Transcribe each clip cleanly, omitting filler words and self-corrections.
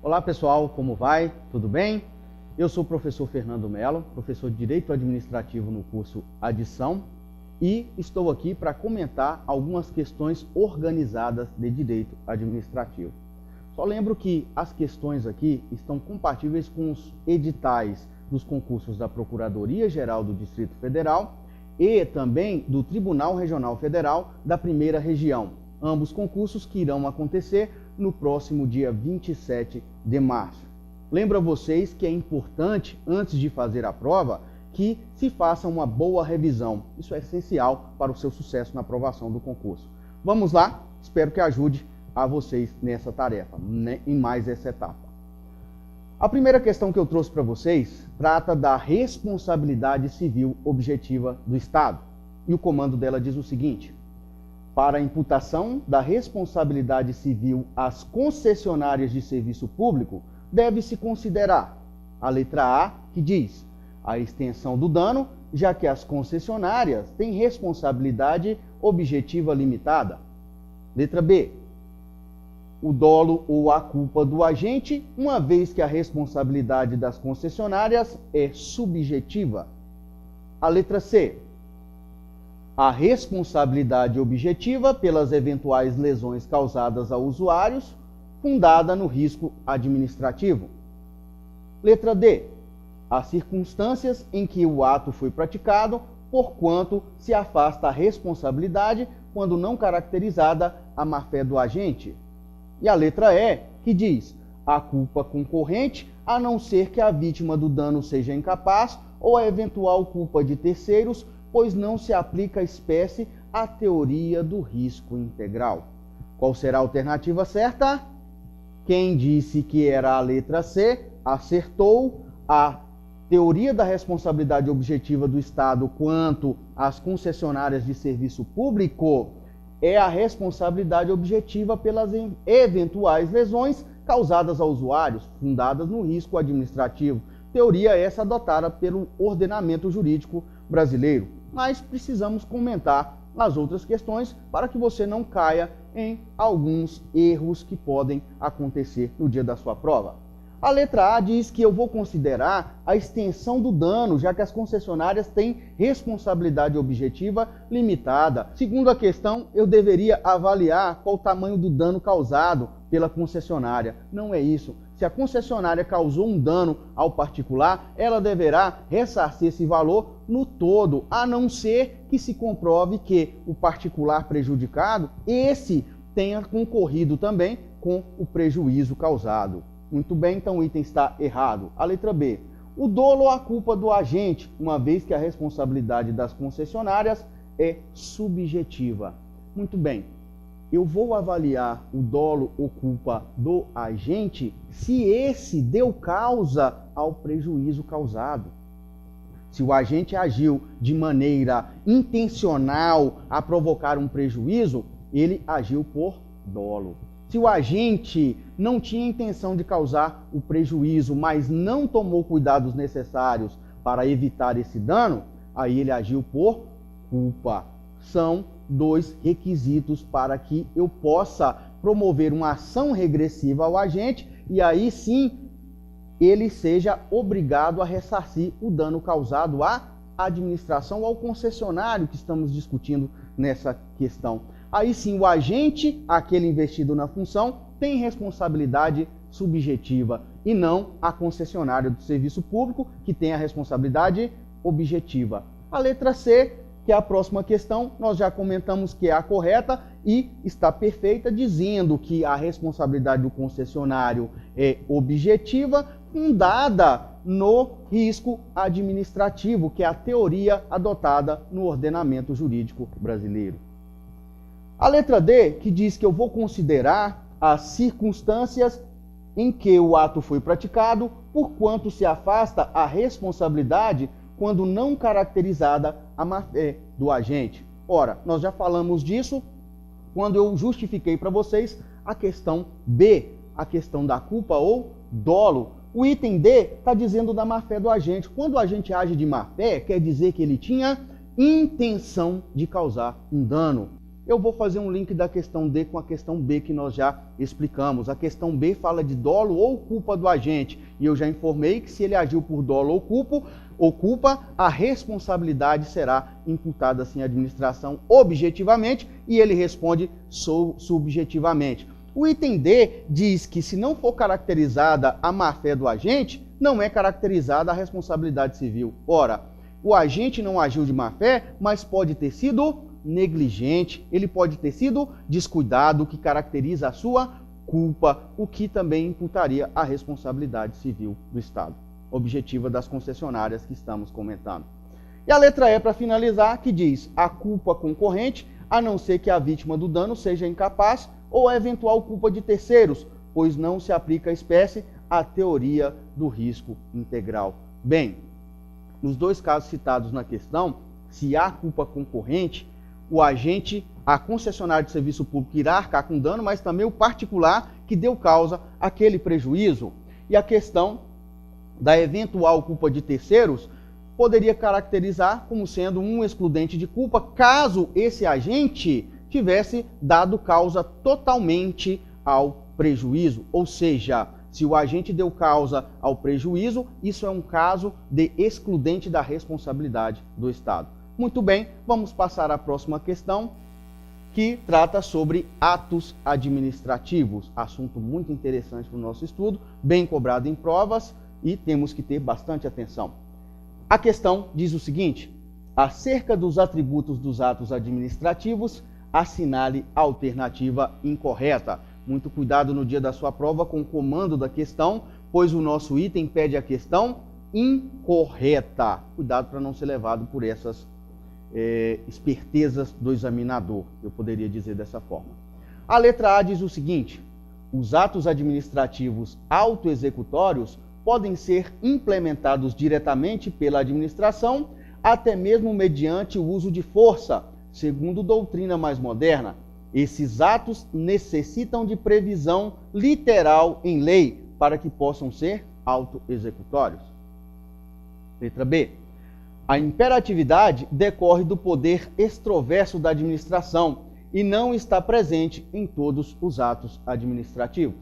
Olá pessoal, como vai? Tudo bem? Eu sou o professor Fernando Mello, professor de Direito Administrativo no curso Adição e estou aqui para comentar algumas questões organizadas de Direito Administrativo. Só lembro que as questões aqui estão compatíveis com os editais dos concursos da Procuradoria-Geral do Distrito Federal e também do Tribunal Regional Federal da Primeira Região, ambos concursos que irão acontecer no próximo dia 27 de março. Lembro a vocês que é importante, antes de fazer a prova, que se faça uma boa revisão. Isso é essencial para o seu sucesso na aprovação do concurso. Vamos lá, espero que ajude a vocês nessa tarefa, em mais essa etapa. A primeira questão que eu trouxe para vocês trata da responsabilidade civil objetiva do Estado. E o comando dela diz o seguinte: para a imputação da responsabilidade civil às concessionárias de serviço público, deve-se considerar a letra A, que diz a extensão do dano, já que as concessionárias têm responsabilidade objetiva limitada. Letra B, o dolo ou a culpa do agente, uma vez que a responsabilidade das concessionárias é subjetiva. A letra C, a responsabilidade objetiva pelas eventuais lesões causadas a usuários, fundada no risco administrativo. Letra D, as circunstâncias em que o ato foi praticado, porquanto se afasta a responsabilidade quando não caracterizada a má-fé do agente. E a letra E, que diz a culpa concorrente, a não ser que a vítima do dano seja incapaz ou a eventual culpa de terceiros, pois não se aplica à espécie a teoria do risco integral. Qual será a alternativa certa? Quem disse que era a letra C, acertou. A teoria da responsabilidade objetiva do Estado quanto às concessionárias de serviço público é a responsabilidade objetiva pelas eventuais lesões causadas a usuários, fundadas no risco administrativo. Teoria essa adotada pelo ordenamento jurídico brasileiro. Mas precisamos comentar as outras questões para que você não caia em alguns erros que podem acontecer no dia da sua prova. A letra A diz que eu vou considerar a extensão do dano, já que as concessionárias têm responsabilidade objetiva limitada. Segundo a questão, eu deveria avaliar qual o tamanho do dano causado pela concessionária. Não é isso. Se a concessionária causou um dano ao particular, ela deverá ressarcir esse valor no todo, a não ser que se comprove que o particular prejudicado, esse tenha concorrido também com o prejuízo causado. Muito bem, então o item está errado. A letra B, o dolo ou a culpa do agente, uma vez que a responsabilidade das concessionárias é subjetiva. Muito bem. Eu vou avaliar o dolo ou culpa do agente se esse deu causa ao prejuízo causado. Se o agente agiu de maneira intencional a provocar um prejuízo, ele agiu por dolo. Se o agente não tinha intenção de causar o prejuízo, mas não tomou cuidados necessários para evitar esse dano, aí ele agiu por culpa. São dois requisitos para que eu possa promover uma ação regressiva ao agente e aí sim ele seja obrigado a ressarcir o dano causado à administração ou ao concessionário que estamos discutindo nessa questão. Aí sim o agente, aquele investido na função, tem responsabilidade subjetiva e não a concessionária do serviço público que tem a responsabilidade objetiva. A letra C, que é a próxima questão, nós já comentamos que é a correta e está perfeita, dizendo que a responsabilidade do concessionário é objetiva, fundada no risco administrativo, que é a teoria adotada no ordenamento jurídico brasileiro. A letra D, que diz que eu vou considerar as circunstâncias em que o ato foi praticado, porquanto se afasta a responsabilidade quando não caracterizada a má-fé do agente. Ora, nós já falamos disso quando eu justifiquei para vocês a questão B, a questão da culpa ou dolo. O item D está dizendo da má-fé do agente. Quando o agente age de má-fé, quer dizer que ele tinha intenção de causar um dano. eu vou fazer um link da questão D com a questão B que nós já explicamos. A questão B fala de dolo ou culpa do agente, e eu já informei que se ele agiu por dolo ou culpa, a responsabilidade será imputada assim à administração objetivamente e ele responde subjetivamente. O item D diz que se não for caracterizada a má-fé do agente, não é caracterizada a responsabilidade civil. Ora, o agente não agiu de má-fé, mas pode ter sido negligente, ele pode ter sido descuidado, o que caracteriza a sua culpa, o que também imputaria a responsabilidade civil do Estado, objetiva das concessionárias que estamos comentando. E a letra E, para finalizar, que diz a culpa concorrente, a não ser que a vítima do dano seja incapaz ou a eventual culpa de terceiros, pois não se aplica à espécie a teoria do risco integral. Bem, nos dois casos citados na questão, se há culpa concorrente, o agente, a concessionária de serviço público irá arcar com dano, mas também o particular que deu causa àquele prejuízo. E a questão da eventual culpa de terceiros poderia caracterizar como sendo um excludente de culpa, caso esse agente tivesse dado causa totalmente ao prejuízo, ou seja, se o agente deu causa ao prejuízo, isso é um caso de excludente da responsabilidade do Estado. Muito bem, vamos passar à próxima questão, que trata sobre atos administrativos. Assunto muito interessante para o nosso estudo, bem cobrado em provas e temos que ter bastante atenção. A questão diz o seguinte: acerca dos atributos dos atos administrativos, assinale a alternativa incorreta. Muito cuidado no dia da sua prova com o comando da questão, pois o nosso item pede a questão incorreta. Cuidado para não ser levado por essas espertezas do examinador, eu poderia dizer dessa forma. A letra A diz o seguinte: os atos administrativos autoexecutórios podem ser implementados diretamente pela administração, até mesmo mediante o uso de força, segundo doutrina mais moderna. Esses atos necessitam de previsão literal em lei para que possam ser autoexecutórios. Letra B. A imperatividade decorre do poder extroverso da administração e não está presente em todos os atos administrativos.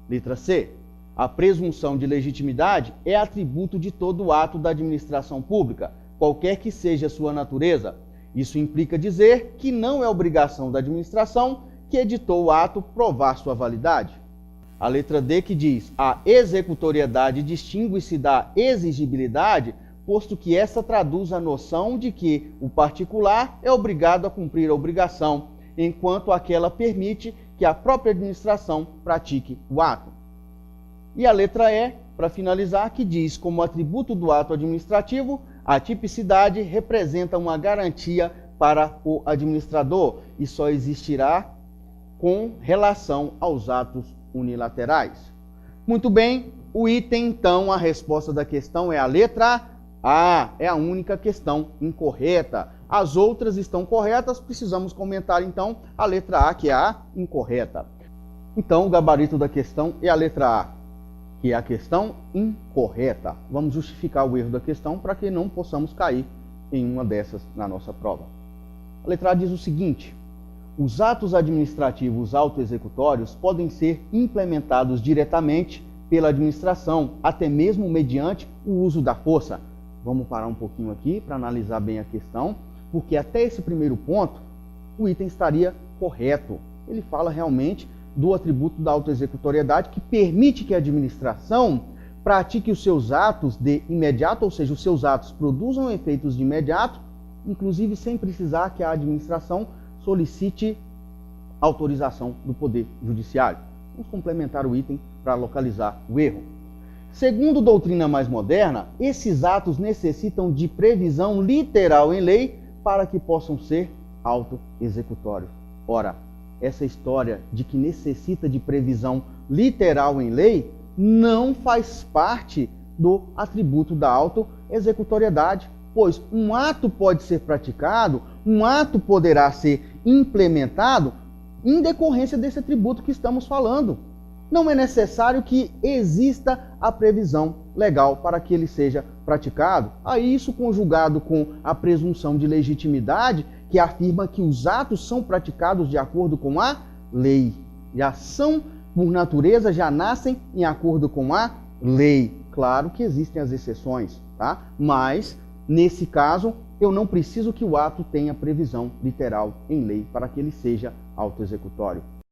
Letra C. A presunção de legitimidade é atributo de todo ato da administração pública, qualquer que seja sua natureza. Isso implica dizer que não é obrigação da administração que editou o ato provar sua validade. A letra D, que diz a executoriedade distingue-se da exigibilidade, posto que essa traduz a noção de que o particular é obrigado a cumprir a obrigação, enquanto aquela permite que a própria administração pratique o ato. E a letra E, para finalizar, que diz como atributo do ato administrativo, a tipicidade representa uma garantia para o administrador e só existirá com relação aos atos unilaterais. Muito bem, o item, então, a resposta da questão é a letra A, é a única questão incorreta. As outras estão corretas, precisamos comentar, então, a letra A, que é a incorreta. Então, o gabarito da questão é a letra A, que é a questão incorreta. Vamos justificar o erro da questão para que não possamos cair em uma dessas na nossa prova. A letra A diz o seguinte: os atos administrativos autoexecutórios podem ser implementados diretamente pela administração, até mesmo mediante o uso da força. Vamos parar um pouquinho aqui para analisar bem a questão, porque até esse primeiro ponto o item estaria correto. Ele fala realmente do atributo da autoexecutoriedade, que permite que a administração pratique os seus atos de imediato, ou seja, os seus atos produzam efeitos de imediato, inclusive sem precisar que a administração solicite autorização do Poder Judiciário. Vamos complementar o item para localizar o erro. Segundo doutrina mais moderna, esses atos necessitam de previsão literal em lei para que possam ser autoexecutórios. Ora, essa história de que necessita de previsão literal em lei não faz parte do atributo da autoexecutoriedade, pois um ato pode ser praticado, um ato poderá ser implementado em decorrência desse atributo que estamos falando. Não é necessário que exista a previsão legal para que ele seja praticado. Aí isso conjugado com a presunção de legitimidade, que afirma que os atos são praticados de acordo com a lei. Já são, por natureza, já nascem em acordo com a lei. Claro que existem as exceções, tá? Mas, nesse caso, eu não preciso que o ato tenha previsão literal em lei para que ele seja autoexecutório.